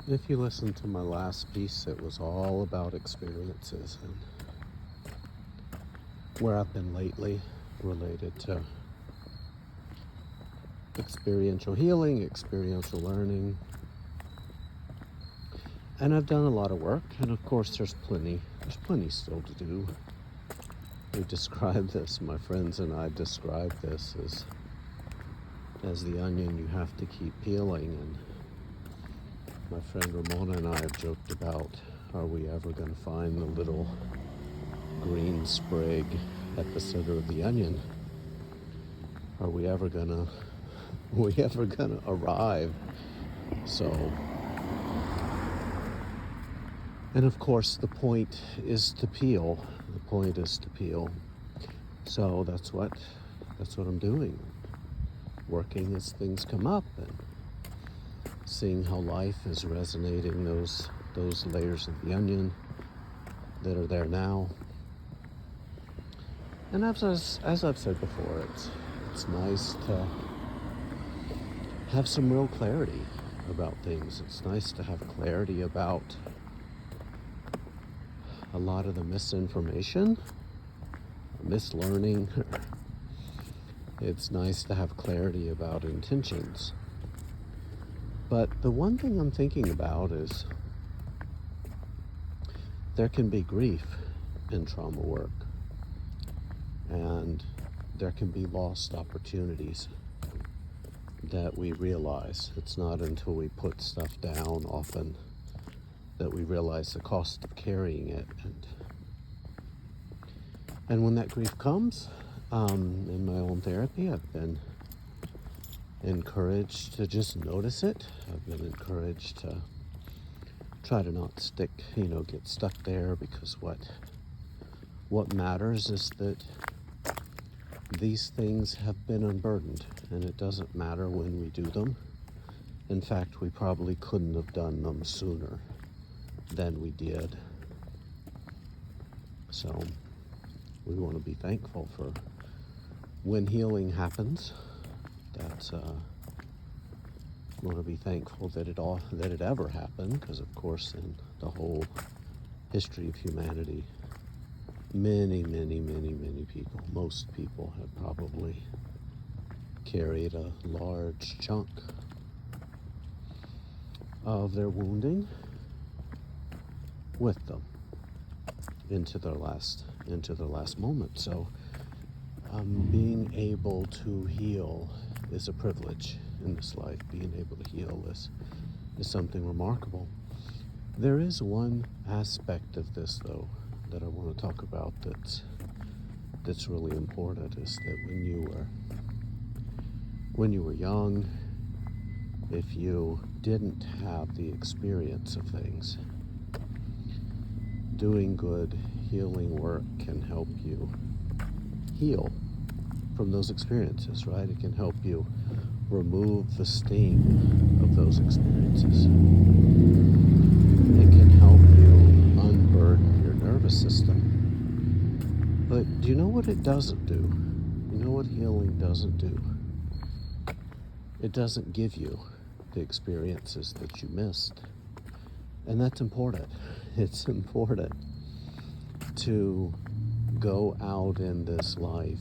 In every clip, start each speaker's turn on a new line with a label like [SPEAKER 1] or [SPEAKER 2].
[SPEAKER 1] If you listen to my last piece, it was all about experiences and where I've been lately related to experiential healing, experiential learning. And I've done a lot of work, and of course there's plenty still to do. We describe this, my friends and I describe this as the onion you have to keep peeling. And my friend Ramona and I have joked about, are we ever going to find the little green sprig at the center of the onion? Are we ever gonna arrive? So, and of course the point is to peel. The point is to peel. So that's what I'm doing. Working as things come up and seeing how life is resonating those layers of the onion that are there now. And as I've said before, it's nice to have some real clarity about things. It's nice to have clarity about a lot of the misinformation, mislearning. It's nice to have clarity about intentions. But the one thing I'm thinking about is there can be grief in trauma work, and there can be lost opportunities that we realize. It's not until we put stuff down often that we realize the cost of carrying it. And when that grief comes, in my own therapy, I've been encouraged to just notice it. I've been encouraged to try to not get stuck there, because what matters is that these things have been unburdened, and it doesn't matter when we do them. In fact, we probably couldn't have done them sooner than we did. So we want to be thankful for when healing happens. That's want to be thankful that it ever happened, because of course in the whole history of humanity, many people, most people have probably carried a large chunk of their wounding with them into their last moment. So being able to heal is a privilege in this life. Being able to heal is something remarkable. There is one aspect of this, though, that I want to talk about that's really important, is that when you were young, if you didn't have the experience of things, doing good healing work can help you heal from those experiences, right? It can help you remove the sting of those experiences. It can help you unburden your nervous system. But do you know what it doesn't do? You know what healing doesn't do? It doesn't give you the experiences that you missed. And that's important. It's important to go out in this life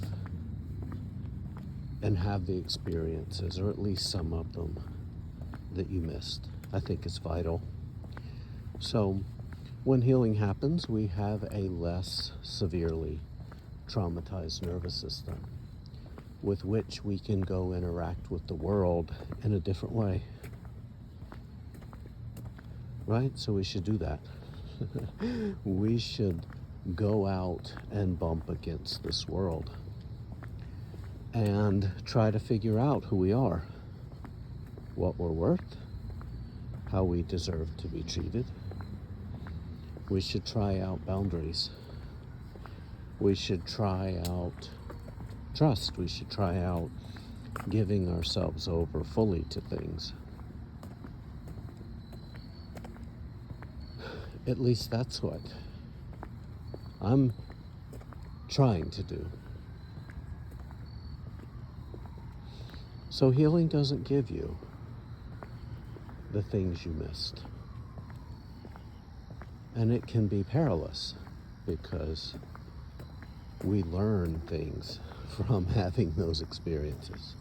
[SPEAKER 1] and have the experiences, or at least some of them, that you missed. I think it's vital. So when healing happens, we have a less severely traumatized nervous system with which we can go interact with the world in a different way. Right? So we should do that. We should go out and bump against this world and try to figure out who we are, what we're worth, how we deserve to be treated. We should try out boundaries. We should try out trust. We should try out giving ourselves over fully to things. At least that's what I'm trying to do. So healing doesn't give you the things you missed. And it can be perilous because we learn things from having those experiences.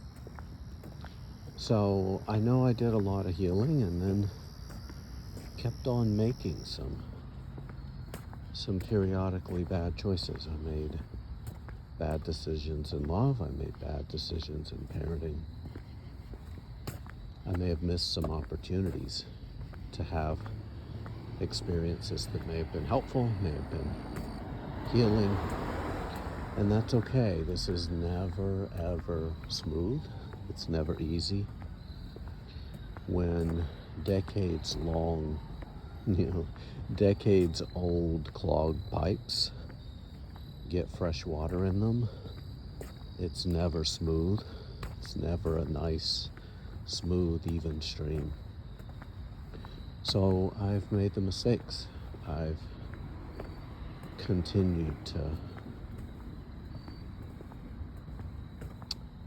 [SPEAKER 1] So I know I did a lot of healing and then kept on making some periodically bad choices. I made bad decisions in love. I made bad decisions in parenting. I may have missed some opportunities to have experiences that may have been helpful, may have been healing, and that's okay. This is never ever smooth. It's never easy. When decades long, decades old clogged pipes get fresh water in them, it's never smooth. It's never a nice, smooth, even stream. So I've made the mistakes. I've continued to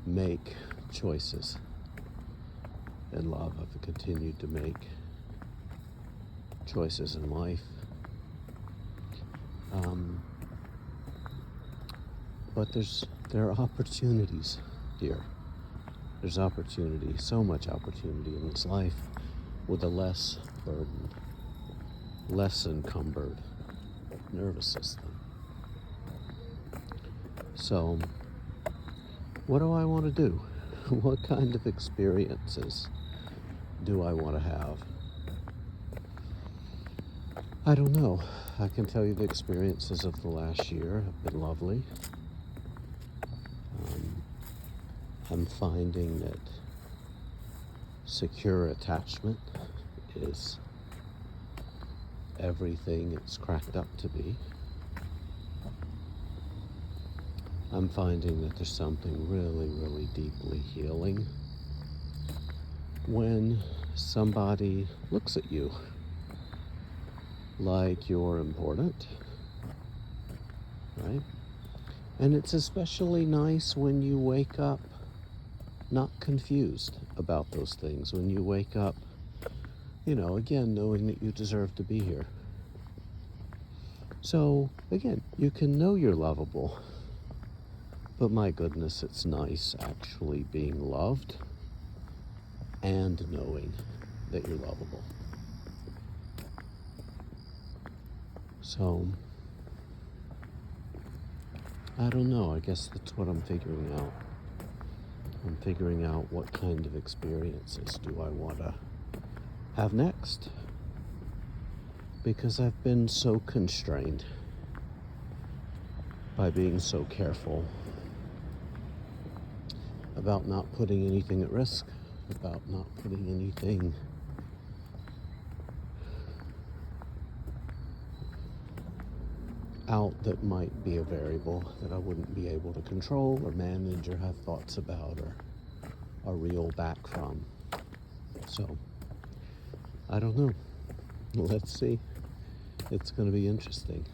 [SPEAKER 1] make choices in love. I've continued to make choices in life. But there are opportunities here. There's opportunity, so much opportunity in this life with a less burdened, less encumbered nervous system. So, what do I want to do? What kind of experiences do I want to have? I don't know. I can tell you the experiences of the last year have been lovely. I'm finding that secure attachment is everything it's cracked up to be. I'm finding that there's something really, really deeply healing when somebody looks at you like you're important, right? And it's especially nice when you wake up not confused about those things, when you wake up, again, knowing that you deserve to be here. So, again, you can know you're lovable, but my goodness, it's nice actually being loved and knowing that you're lovable. So, I don't know, I guess that's what I'm figuring out. I'm figuring out what kind of experiences do I want to have next. Because I've been so constrained by being so careful about not putting anything at risk, about not putting anything out that might be a variable that I wouldn't be able to control or manage or have thoughts about or reel back from. So, I don't know. Let's see. It's going to be interesting.